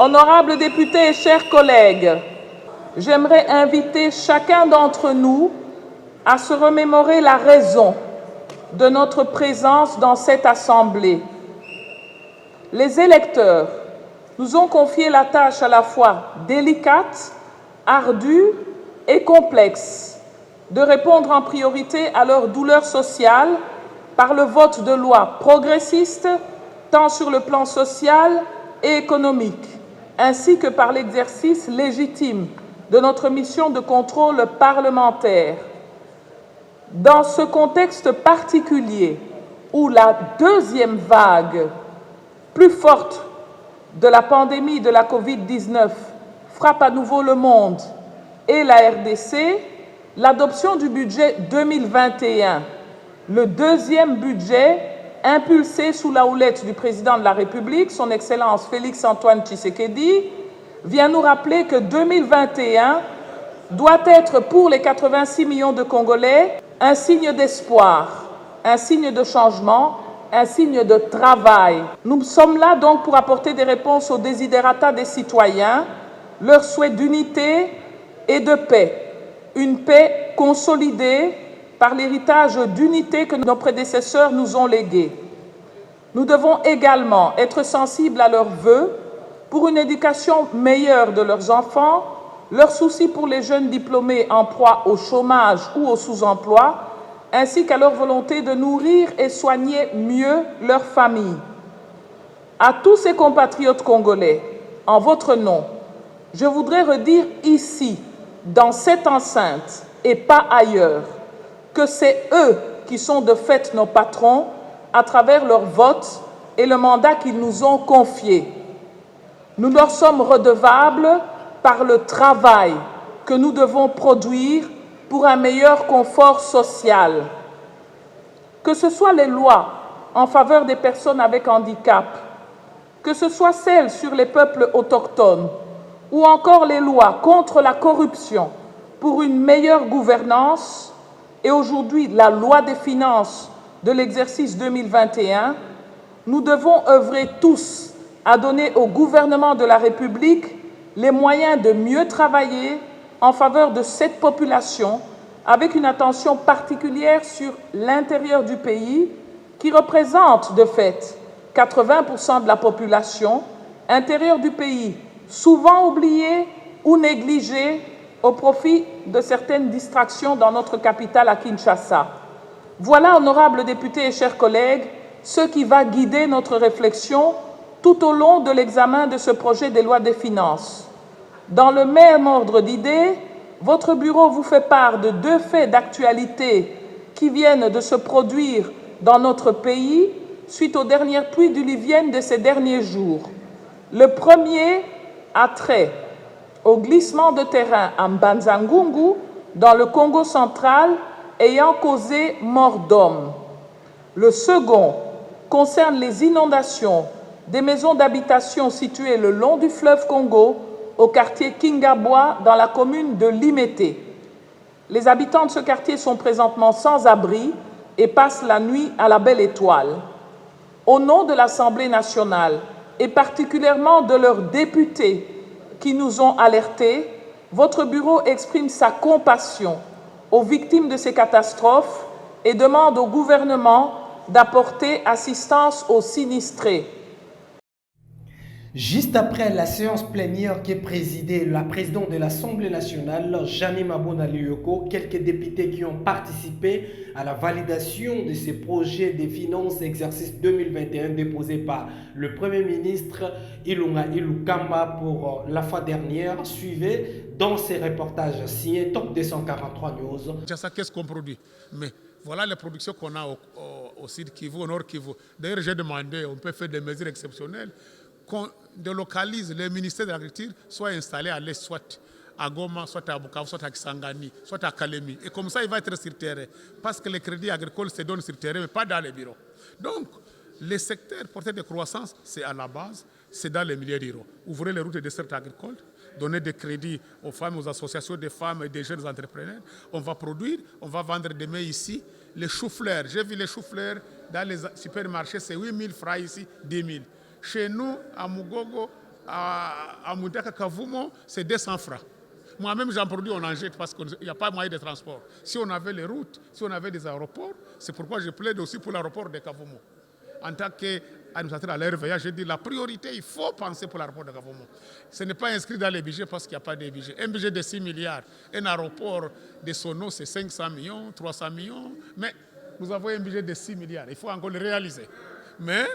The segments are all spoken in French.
Honorables députés et chers collègues, j'aimerais inviter chacun d'entre nous à se remémorer la raison de notre présence dans cette Assemblée. Les électeurs nous ont confié la tâche à la fois délicate, ardue et complexe de répondre en priorité à leurs douleurs sociales par le vote de lois progressistes, tant sur le plan social et économique, ainsi que par l'exercice légitime de notre mission de contrôle parlementaire. Dans ce contexte particulier où la deuxième vague, plus forte de la pandémie de la Covid-19, frappe à nouveau le monde et la RDC, l'adoption du budget 2021, le deuxième budget impulsé sous la houlette du président de la République, son Excellence Félix-Antoine Tshisekedi, vient nous rappeler que 2021 doit être pour les 86 millions de Congolais un signe d'espoir, un signe de changement, un signe de travail. Nous sommes là donc pour apporter des réponses aux desiderata des citoyens, leurs souhaits d'unité et de paix. Une paix consolidée par l'héritage d'unité que nos prédécesseurs nous ont légué. Nous devons également être sensibles à leurs vœux pour une éducation meilleure de leurs enfants, leurs soucis pour les jeunes diplômés en proie au chômage ou au sous-emploi, ainsi qu'à leur volonté de nourrir et soigner mieux leurs familles. À tous ces compatriotes congolais, en votre nom, je voudrais redire ici, dans cette enceinte et pas ailleurs, que c'est eux qui sont de fait nos patrons à travers leur vote et le mandat qu'ils nous ont confié. Nous leur sommes redevables par le travail que nous devons produire pour un meilleur confort social. Que ce soit les lois en faveur des personnes avec handicap, que ce soit celles sur les peuples autochtones, ou encore les lois contre la corruption pour une meilleure gouvernance, et aujourd'hui la loi des finances de l'exercice 2021, nous devons œuvrer tous à donner au gouvernement de la République les moyens de mieux travailler en faveur de cette population, avec une attention particulière sur l'intérieur du pays, qui représente de fait 80% de la population, intérieur du pays, souvent oublié ou négligé au profit de certaines distractions dans notre capitale à Kinshasa. Voilà, honorables députés et chers collègues, ce qui va guider notre réflexion tout au long de l'examen de ce projet de loi des finances. Dans le même ordre d'idées, votre bureau vous fait part de deux faits d'actualité qui viennent de se produire dans notre pays suite aux dernières pluies diluviennes de ces derniers jours. Le premier a trait au glissement de terrain à Mbanza-Ngungu, dans le Congo central, ayant causé mort d'hommes. Le second concerne les inondations des maisons d'habitation situées le long du fleuve Congo, au quartier Kingabwa, dans la commune de Limete. Les habitants de ce quartier sont présentement sans abri et passent la nuit à la Belle Étoile. Au nom de l'Assemblée nationale, et particulièrement de leurs députés qui nous ont alertés, votre bureau exprime sa compassion aux victimes de ces catastrophes et demande au gouvernement d'apporter assistance aux sinistrés. Juste après la séance plénière qui est présidée la présidente de l'Assemblée nationale, Jeannie Mabunda Lioko, quelques députés qui ont participé à la validation de ces projets des finances exercice 2021 déposés par le Premier ministre Ilunga Ilukamba pour la fois dernière, suivez dans ces reportages signés Top 243 News. Qu'est-ce qu'on produit? Mais voilà les productions qu'on a au Sud Kivu, au Nord Kivu. D'ailleurs, j'ai demandé, on peut faire des mesures exceptionnelles, qu'on délocalise les ministères de l'Agriculture, soit installés à l'Est, soit à Goma, soit à Bukavu, soit à Kisangani, soit à Kalemi. Et comme ça, il va être sur terrain. Parce que les crédits agricoles se donnent sur terrain, mais pas dans les bureaux. Donc, les secteurs porteurs de croissance, c'est à la base, c'est dans les milieux ruraux. Ouvrez les routes des desserts agricoles, donner des crédits aux femmes, aux associations des femmes et des jeunes entrepreneurs. On va produire, on va vendre demain ici. Les choux-fleurs, j'ai vu les choux-fleurs dans les supermarchés, c'est 8 000 francs ici, 10 000. Chez nous, à Mugogo, à Moudaka Kavumo, c'est 200 francs. Moi-même, j'en produis, on en jette parce qu'il n'y a pas moyen de transport. Si on avait les routes, si on avait des aéroports, c'est pourquoi je plaide aussi pour l'aéroport de Kavumo. En tant qu'administrateur à l'RVA, je dis la priorité, il faut penser pour l'aéroport de Kavumo. Ce n'est pas inscrit dans les budgets parce qu'il n'y a pas de budget. Un budget de 6 milliards, un aéroport de Sono, c'est 500 millions, 300 millions, mais nous avons un budget de 6 milliards. Il faut encore le réaliser. Mais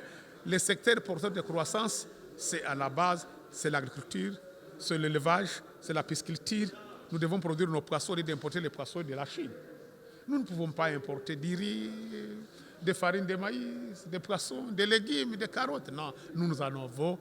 les secteurs porteurs de croissance, c'est à la base, c'est l'agriculture, c'est l'élevage, c'est la pisciculture. Nous devons produire nos poissons et d'importer les poissons de la Chine. Nous ne pouvons pas importer du riz, des farines de maïs, des poissons, des légumes, des carottes. Non, nous en avons.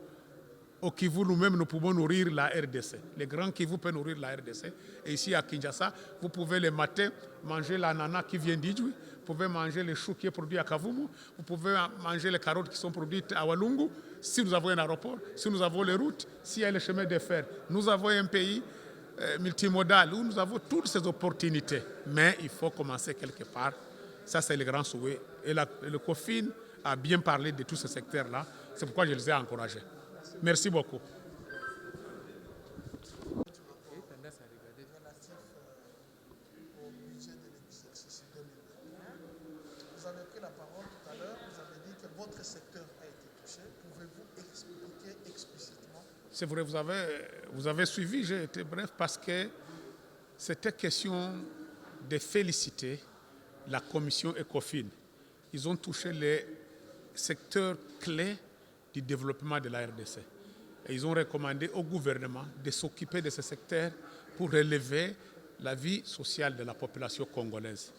Au Kivu, nous-mêmes, nous pouvons nourrir la RDC. Les grands Kivu peuvent nourrir la RDC. Et ici, à Kinshasa, vous pouvez le matin manger l'ananas qui vient d'Idjoui. Vous pouvez manger les choux qui est produit à Kavumu. Vous pouvez manger les carottes qui sont produites à Walungu. Si nous avons un aéroport, si nous avons les routes, s'il y a le chemin de fer, nous avons un pays multimodal où nous avons toutes ces opportunités. Mais il faut commencer quelque part. Ça, c'est le grand souhait. Et le COFIN a bien parlé de tous ces secteurs-là. C'est pourquoi je les ai encouragés. Merci beaucoup. Vous avez pris la parole tout à l'heure, vous avez dit que votre secteur a été touché. Pouvez-vous expliquer explicitement? C'est vrai, vous avez suivi, j'ai été bref parce que c'était question de féliciter la commission ECOFIN. Ils ont touché les secteurs clés du développement de la RDC. Et ils ont recommandé au gouvernement de s'occuper de ce secteur pour relever la vie sociale de la population congolaise.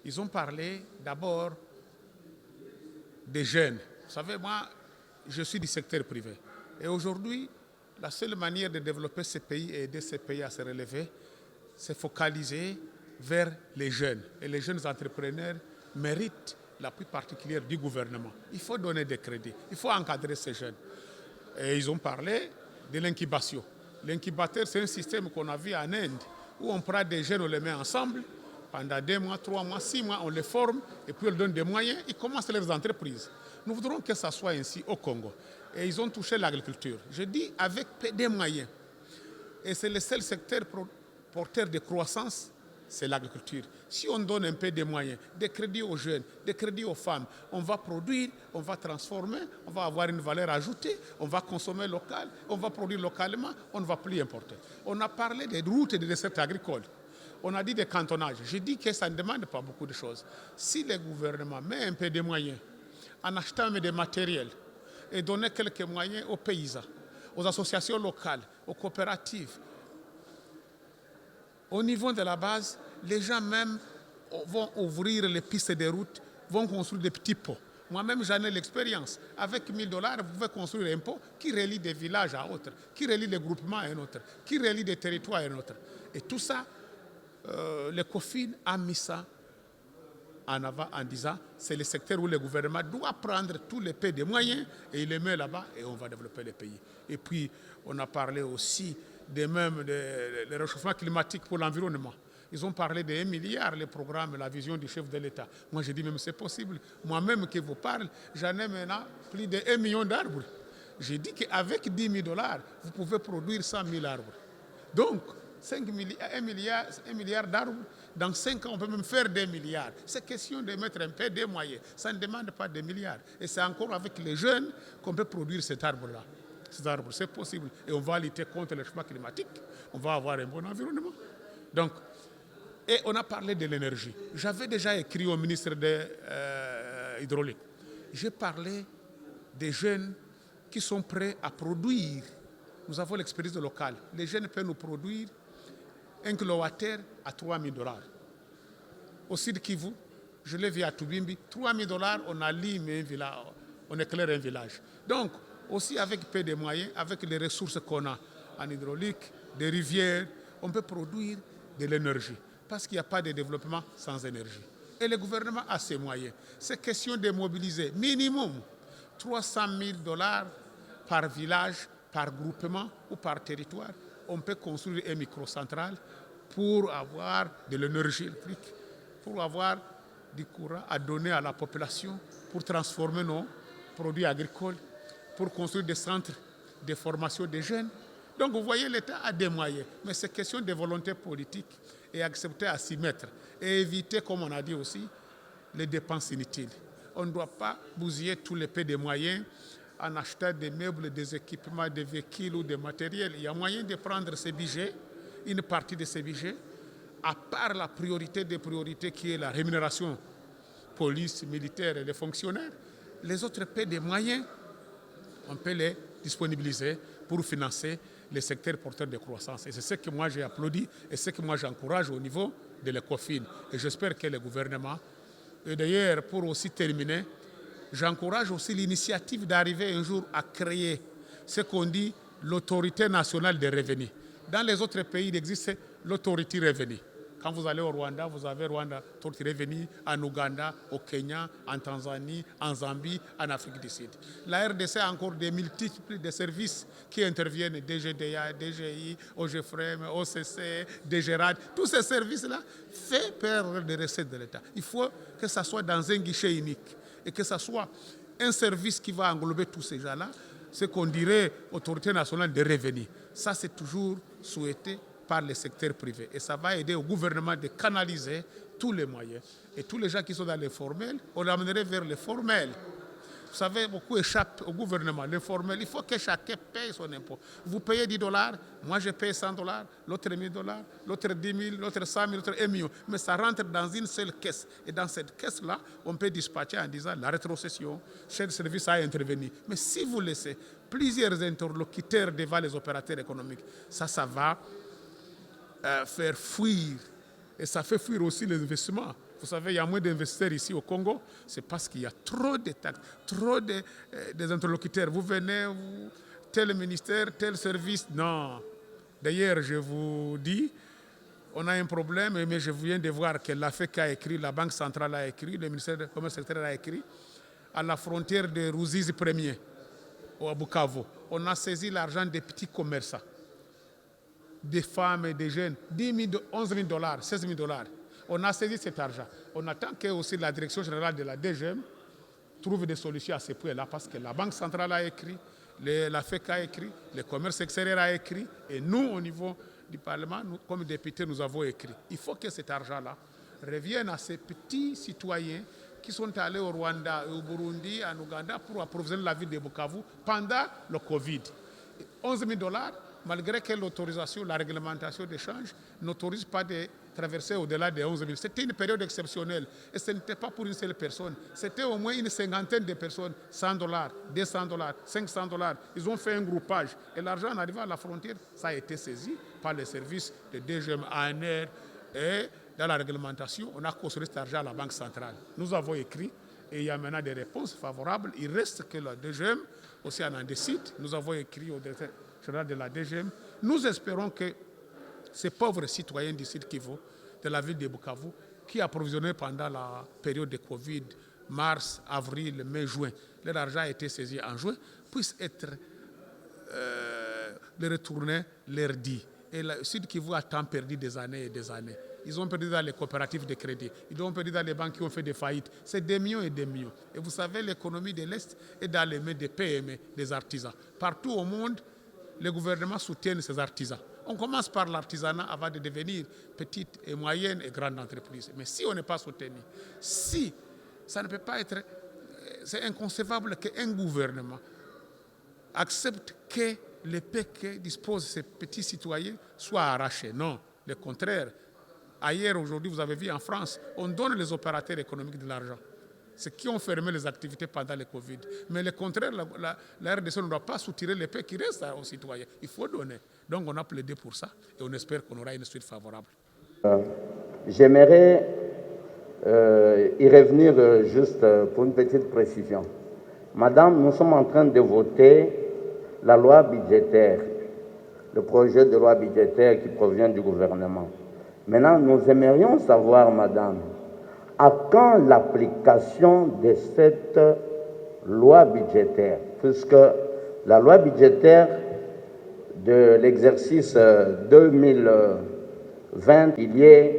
Ils ont parlé d'abord des jeunes. Vous savez, moi, je suis du secteur privé. Et aujourd'hui, la seule manière de développer ces pays et aider ces pays à se relever, c'est focaliser vers les jeunes. Et les jeunes entrepreneurs méritent l'appui particulier du gouvernement. Il faut donner des crédits, il faut encadrer ces jeunes. Et ils ont parlé de l'incubation. L'incubateur, c'est un système qu'on a vu en Inde, où on prend des jeunes, on les met ensemble, pendant 2 mois, 3 mois, 6 mois, on les forme, et puis on leur donne des moyens, ils commencent leurs entreprises. Nous voudrons que ça soit ainsi au Congo. Et ils ont touché l'agriculture. Je dis avec des moyens. Et c'est le seul secteur porteur de croissance, c'est l'agriculture. Si on donne un peu de moyens, des crédits aux jeunes, des crédits aux femmes, on va produire, on va transformer, on va avoir une valeur ajoutée, on va consommer local, on va produire localement, on ne va plus importer. On a parlé des routes et des desserts agricoles. On a dit des cantonnages. Je dis que ça ne demande pas beaucoup de choses. Si le gouvernement met un peu de moyens en achetant des matériels et donner quelques moyens aux paysans, aux associations locales, aux coopératives, au niveau de la base, les gens même vont ouvrir les pistes de route, vont construire des petits ponts. Moi-même, j'en ai l'expérience. Avec $1000, vous pouvez construire un pont qui relie des villages à autres, qui relie des groupements à un autre, qui relie des territoires à un autre. Et tout ça, le COFIN a mis ça en avant en disant c'est le secteur où le gouvernement doit prendre tous les pays des moyens et il les met là-bas et on va développer le pays. Et puis, on a parlé aussi le réchauffement climatique pour l'environnement. Ils ont parlé de 1 milliard, le programme, la vision du chef de l'État. Moi, j'ai dit même c'est possible. Moi-même qui vous parle, j'en ai maintenant plus de 1 million d'arbres. J'ai dit qu'avec $10 000, vous pouvez produire 100 000 arbres. Donc, 1 milliard d'arbres, dans 5 ans, on peut même faire 2 milliards. C'est question de mettre un peu de moyens. Ça ne demande pas des milliards. Et c'est encore avec les jeunes qu'on peut produire cet arbre-là. Cet arbre, c'est possible. Et on va lutter contre le changement climatique. On va avoir un bon environnement. Donc, et on a parlé de l'énergie. J'avais déjà écrit au ministre de l'Hydraulique. J'ai parlé des jeunes qui sont prêts à produire. Nous avons l'expérience locale. Les jeunes peuvent nous produire 1 kWh à $3 000. Au Sud Kivu, je l'ai vu à Tubimbi, $3 000, on allume un village, on éclaire un village. Donc, aussi avec peu de moyens, avec les ressources qu'on a en hydraulique, des rivières, on peut produire de l'énergie. Parce qu'il n'y a pas de développement sans énergie. Et le gouvernement a ses moyens. C'est question de mobiliser minimum $300 000 par village, par groupement ou par territoire. On peut construire une microcentrale pour avoir de l'énergie électrique, pour avoir du courant à donner à la population, pour transformer nos produits agricoles, pour construire des centres des formations des jeunes. Donc vous voyez, l'État a des moyens, mais c'est question de volonté politique et accepter à s'y mettre et éviter, comme on a dit aussi, les dépenses inutiles. On ne doit pas bousiller tous les des moyens en achetant des meubles, des équipements, des véhicules ou des matériels. Il y a moyen de prendre ces budgets, une partie de ces budgets, à part la priorité des priorités qui est la rémunération police, militaire et les fonctionnaires. Les autres paient des moyens, on peut les disponibiliser pour financer les secteurs porteurs de croissance. Et c'est ce que moi j'ai applaudi et ce que moi j'encourage au niveau de l'ECOFIN. Et j'espère que le gouvernement, et d'ailleurs pour aussi terminer, j'encourage aussi l'initiative d'arriver un jour à créer ce qu'on dit l'autorité nationale des revenus. Dans les autres pays, il existe l'autorité revenu. Quand vous allez au Rwanda, vous avez Rwanda Authority Revenue, en Ouganda, au Kenya, en Tanzanie, en Zambie, en Afrique du Sud. La RDC a encore des multiples de services qui interviennent, DGDA, DGI, OGFREM, OCC, DGRAD. Tous ces services-là font perdre des recettes de l'État. Il faut que ça soit dans un guichet unique et que ça soit un service qui va englober tous ces gens-là, ce qu'on dirait Autorité nationale des revenus. Ça, c'est toujours souhaité par le secteur privé. Et ça va aider au gouvernement de canaliser tous les moyens. Et tous les gens qui sont dans les formels, on l'amènerait vers les formels. Vous savez, beaucoup échappent au gouvernement. Les formels, il faut que chacun paye son impôt. Vous payez $10, moi je paye $100, l'autre $1000, l'autre 10 000, l'autre 100 000, l'autre 1 million. Mais ça rentre dans une seule caisse. Et dans cette caisse-là, on peut dispatcher en disant la rétrocession, chaque service a intervenu. Mais si vous laissez plusieurs interlocuteurs devant les opérateurs économiques, ça va faire fuir. Et ça fait fuir aussi les investissements. Vous savez, il y a moins d'investisseurs ici au Congo. C'est parce qu'il y a trop de taxes, trop des interlocuteurs. Vous venez, tel ministère, tel service. Non. D'ailleurs, je vous dis, on a un problème, mais je viens de voir que l'AFEC a écrit, la Banque centrale a écrit, le ministère du Commerce extérieur a écrit, à la frontière de Ruzizi 1er, à Bukavu. On a saisi l'argent des petits commerçants, des femmes et des jeunes, 11 000 $, 16 000 $. On a saisi cet argent. On attend que aussi la direction générale de la DGM trouve des solutions à ces points-là, parce que la Banque centrale a écrit, la FEC a écrit, le commerce extérieur a écrit, et nous, au niveau du Parlement, nous, comme députés, nous avons écrit. Il faut que cet argent-là revienne à ces petits citoyens qui sont allés au Rwanda, au Burundi, en Ouganda, pour approvisionner la ville de Bukavu pendant le Covid. 11 000 $, malgré que l'autorisation, la réglementation d'échange n'autorise pas de traverser au-delà des 11 000. C'était une période exceptionnelle et ce n'était pas pour une seule personne. C'était au moins une cinquantaine de personnes, $100, $200, $500. Ils ont fait un groupage et l'argent en arrivant à la frontière, ça a été saisi par les services de DGM, ANR et dans la réglementation, on a consommé cet argent à la Banque centrale. Nous avons écrit et il y a maintenant des réponses favorables. Il reste que la DGM aussi en décide. Nous avons écrit au directeur général de la DGM. Nous espérons que ces pauvres citoyens du Sud Kivu, de la ville de Bukavu, qui approvisionnaient pendant la période de Covid, mars, avril, mai, juin, leur argent a été saisi en juin, puissent être retournés leur dit. Et le Sud Kivu a tant perdu des années et des années. Ils ont perdu dans les coopératives de crédit. Ils ont perdu dans les banques qui ont fait des faillites. C'est des millions et des millions. Et vous savez, l'économie de l'Est est dans les mains des PME, des artisans. Partout au monde, les gouvernements soutiennent ces artisans. On commence par l'artisanat avant de devenir petites et moyennes et grandes entreprises. Mais si on n'est pas soutenu, si ça ne peut pas être... C'est inconcevable qu'un gouvernement accepte que les paix que disposent ces petits citoyens soient arrachés. Non, le contraire. Ailleurs, aujourd'hui, vous avez vu en France, on donne les opérateurs économiques de l'argent. Ceux qui ont fermé les activités pendant le Covid. Mais le contraire, la RDC ne doit pas soutirer les paix qui restent aux citoyens. Il faut donner. Donc on a plaidé pour ça et on espère qu'on aura une suite favorable. J'aimerais y revenir juste pour une petite précision. Madame, nous sommes en train de voter la loi budgétaire, le projet de loi budgétaire qui provient du gouvernement. Maintenant, nous aimerions savoir, madame, à quand l'application de cette loi budgétaire, puisque la loi budgétaire de l'exercice 2020, il y a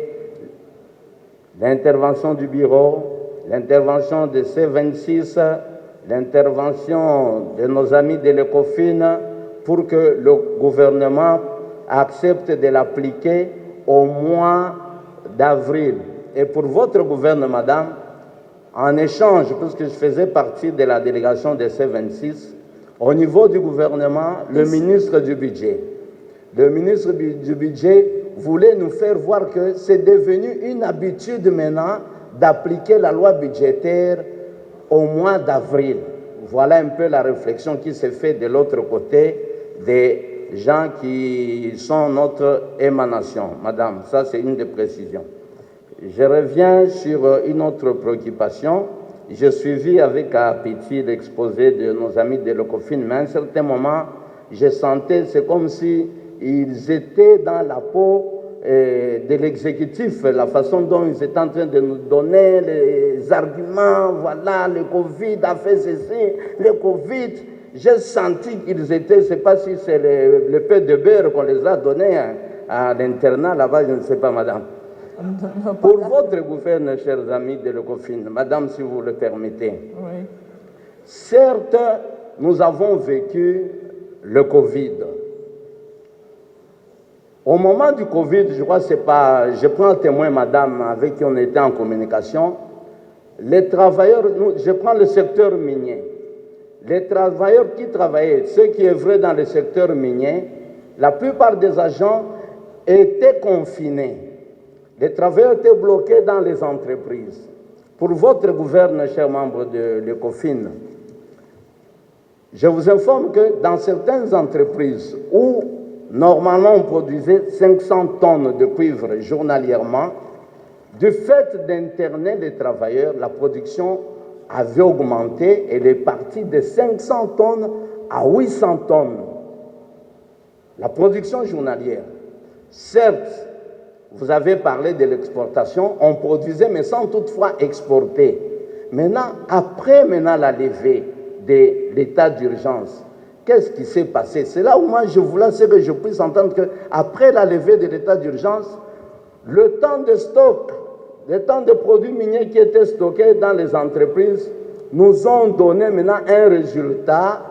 l'intervention du bureau, l'intervention de C26, l'intervention de nos amis de l'ECOFIN pour que le gouvernement accepte de l'appliquer au mois d'avril. Et pour votre gouvernement, madame, en échange, puisque je faisais partie de la délégation des C26, au niveau du gouvernement, le ministre du budget voulait nous faire voir que c'est devenu une habitude maintenant d'appliquer la loi budgétaire au mois d'avril. Voilà un peu la réflexion qui s'est faite de l'autre côté des gens qui sont notre émanation. Madame, ça c'est une des précisions. Je reviens sur une autre préoccupation. J'ai suivi avec appétit l'exposé de nos amis de l'ECOFIN, mais à un certain moment, je sentais, c'est comme si ils étaient dans la peau de l'exécutif, la façon dont ils étaient en train de nous donner les arguments, voilà, le Covid a fait ceci, le Covid, j'ai senti qu'ils étaient, je ne sais pas si c'est le peu de beurre qu'on les a donné à l'internat là-bas, je ne sais pas, madame. Pour votre gouvernement, chers amis de l'ECOFIN, madame, si vous le permettez, Oui. certes, nous avons vécu le Covid. Au moment du Covid, je crois que c'est pas... Je prends un témoin, madame, avec qui on était en communication. Les travailleurs, je prends le secteur minier. Les travailleurs qui travaillaient, ceux qui œuvraient dans le secteur minier, la plupart des agents étaient confinés. Les travailleurs étaient bloqués dans les entreprises. Pour votre gouvernement, chers membres de l'ECOFIN, je vous informe que dans certaines entreprises où normalement on produisait 500 tonnes de cuivre journalièrement, du fait d'interner les travailleurs, la production avait augmenté et elle est partie de 500 tonnes à 800 tonnes. La production journalière. Certes, vous avez parlé de l'exportation, on produisait mais sans toutefois exporter. Maintenant, après la levée de l'état d'urgence, qu'est-ce qui s'est passé? C'est là où moi je voulais que je puisse entendre qu'après la levée de l'état d'urgence, le temps de stock, le temps de produits miniers qui étaient stockés dans les entreprises nous ont donné maintenant un résultat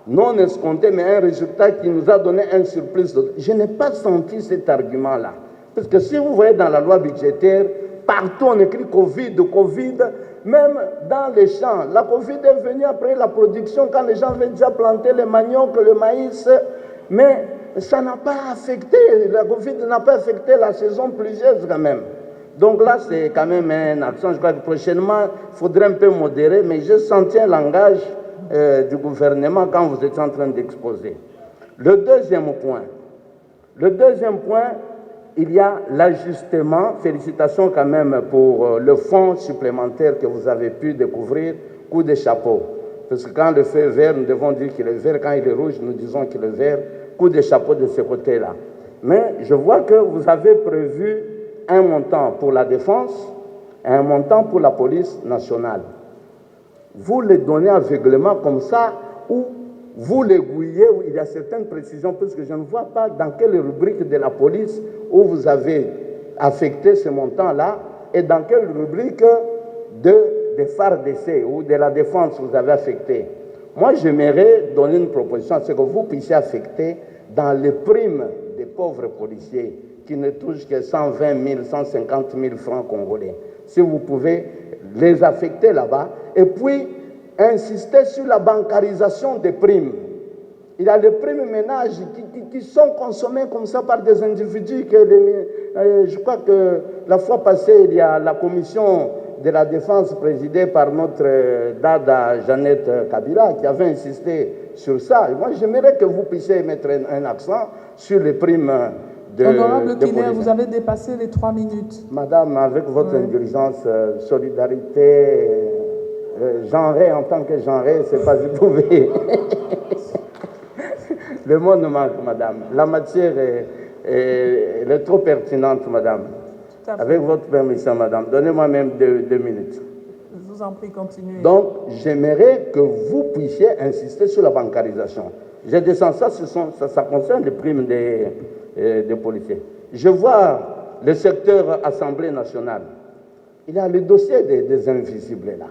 non escompté, mais un résultat qui nous a donné un surplus. Je n'ai pas senti cet argument-là. Parce que si vous voyez dans la loi budgétaire, partout on écrit Covid, Covid, même dans les champs. La Covid est venue après la production, quand les gens avaient déjà planté le manioc, le maïs, mais ça n'a pas affecté, la Covid n'a pas affecté la saison pluvieuse quand même. Donc là, c'est quand même un accent. Je crois que prochainement, il faudrait un peu modérer, mais j'ai senti un langage du gouvernement quand vous étiez en train d'exposer. Le deuxième point, il y a l'ajustement. Félicitations quand même pour le fonds supplémentaire que vous avez pu découvrir, coup de chapeau. Parce que quand le feu est vert, nous devons dire qu'il est vert. Quand il est rouge, nous disons qu'il est vert. Coup de chapeau de ce côté-là. Mais je vois que vous avez prévu un montant pour la défense et un montant pour la police nationale. Vous les donnez aveuglément comme ça ou vous l'aiguillez, il y a certaines précisions, puisque je ne vois pas dans quelle rubrique de la police où vous avez affecté ce montant-là et dans quelle rubrique de FARDC ou de la défense vous avez affecté. Moi, j'aimerais donner une proposition, c'est que vous puissiez affecter dans les primes des pauvres policiers qui ne touchent que 120 000, 150 000 francs congolais. Si vous pouvez les affecter là-bas et puis insister sur la bancarisation des primes. Il y a des primes ménages qui sont consommées comme ça par des individus. Je crois que la fois passée, il y a la commission de la défense présidée par notre dada Jeannette Kabila qui avait insisté sur ça. Et moi, j'aimerais que vous puissiez mettre un accent sur les primes de Honorable Killer, vous avez dépassé les 3 minutes. Madame, avec votre indulgence, solidarité, genré en tant que genré, c'est pas du tout. Le mot nous manque, madame. La matière elle est trop pertinente, madame. Avec votre permission, madame, donnez-moi même 2 minutes. Je vous en prie, continuez. Donc, j'aimerais que vous puissiez insister sur la bancarisation. J'ai descendu ça concerne les primes des policiers. Je vois le secteur Assemblée nationale. Il y a le dossier des invisibles là.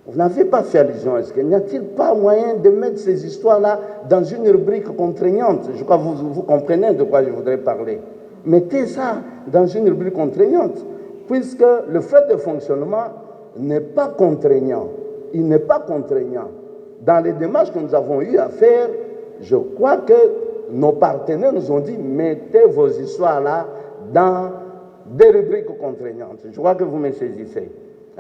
Vous n'avez pas fait allusion à ce qu'il n'y a-t-il pas moyen de mettre ces histoires-là dans une rubrique contraignante? Je crois que vous comprenez de quoi je voudrais parler. Mettez ça dans une rubrique contraignante, puisque le frais de fonctionnement n'est pas contraignant. Il n'est pas contraignant. Dans les démarches que nous avons eu à faire, je crois que nos partenaires nous ont dit, mettez vos histoires-là dans des rubriques contraignantes. Je crois que vous me saisissez.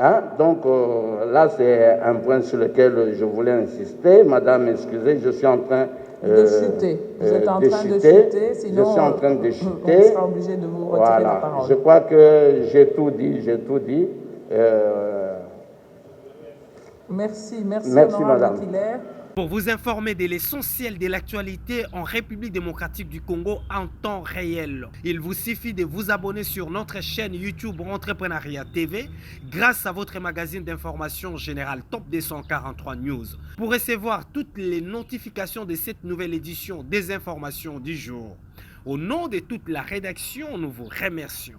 Hein? Donc là, c'est un point sur lequel je voulais insister. Madame, excusez, je suis en train de chuter. Vous êtes en train de chuter, sinon je suis en train de chuter. On sera obligé de vous retirer la parole. Je crois que j'ai tout dit, Merci Merci madame. Hilaire. Pour vous informer de l'essentiel de l'actualité en République démocratique du Congo en temps réel, il vous suffit de vous abonner sur notre chaîne YouTube Entrepreneuriat TV grâce à votre magazine d'information générale Top 243 News pour recevoir toutes les notifications de cette nouvelle édition des informations du jour. Au nom de toute la rédaction, nous vous remercions.